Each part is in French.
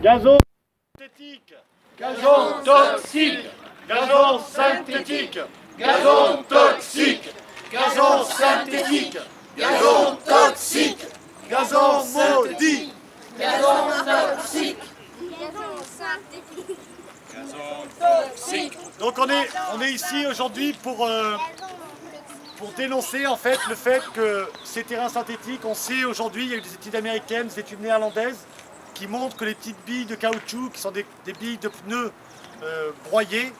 Gazon synthétique. Gazon toxique. Gazon synthétique. Gazon toxique. Gazon synthétique. Gazon toxique. Gazon maudit. Gazon toxique. Gazon synthétique. Toxique. Donc on est ici aujourd'hui pour dénoncer en fait le fait que ces terrains synthétiques, on sait aujourd'hui, il y a eu des études américaines, des études néerlandaises qui montrent que les petites billes de caoutchouc, qui sont des billes de pneus broyées,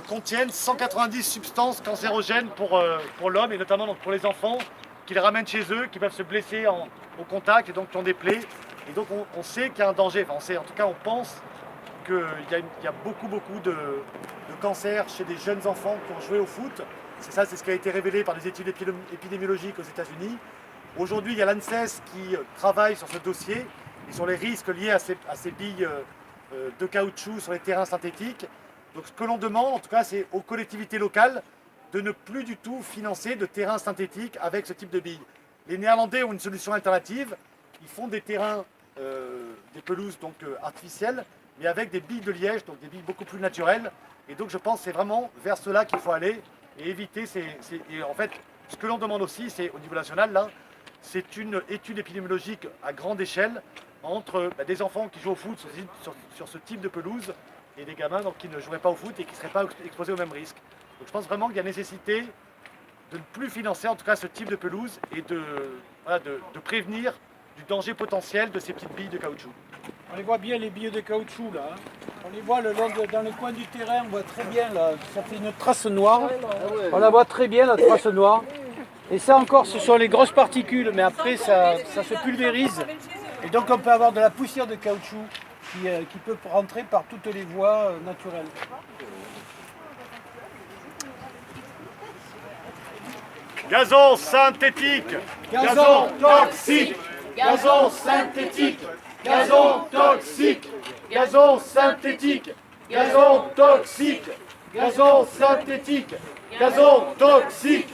contiennent 190 substances cancérogènes pour l'homme et notamment donc pour les enfants qui les ramènent chez eux, qui peuvent se blesser au contact et donc qui ont des plaies. Et donc on sait qu'il y a un danger, enfin on sait, en tout cas on pense qu'il y a beaucoup de cancers chez des jeunes enfants qui ont joué au foot. C'est ce qui a été révélé par des études épidémiologiques aux États-Unis. Aujourd'hui, il y a l'ANSES qui travaille sur ce dossier et sur les risques liés à ces billes de caoutchouc sur les terrains synthétiques. Donc ce que l'on demande, en tout cas, c'est aux collectivités locales de ne plus du tout financer de terrains synthétiques avec ce type de billes. Les Néerlandais ont une solution alternative. Ils font des terrains, des pelouses donc artificielles, mais avec des billes de liège, donc des billes beaucoup plus naturelles. Et donc je pense que c'est vraiment vers cela qu'il faut aller et éviter et en fait, ce que l'on demande aussi, c'est au niveau national, là, c'est une étude épidémiologique à grande échelle entre des enfants qui jouent au foot sur ce type de pelouse et des gamins donc, qui ne joueraient pas au foot et qui ne seraient pas exposés au même risque. Donc je pense vraiment qu'il y a nécessité de ne plus financer en tout cas ce type de pelouse et de prévenir du danger potentiel de ces petites billes de caoutchouc. On les voit bien, les billes de caoutchouc là. On les voit dans les coins du terrain, on voit très bien là. Ça fait une trace noire. On la voit très bien, la trace noire. Et ça encore, ce sont les grosses particules, mais après ça se pulvérise. Et donc on peut avoir de la poussière de caoutchouc qui peut rentrer par toutes les voies naturelles. Gazon synthétique. Gazon toxique. Gazon synthétique. Gazon toxique. Gazon synthétique. Gazon toxique. Gazon synthétique. Gazon toxique.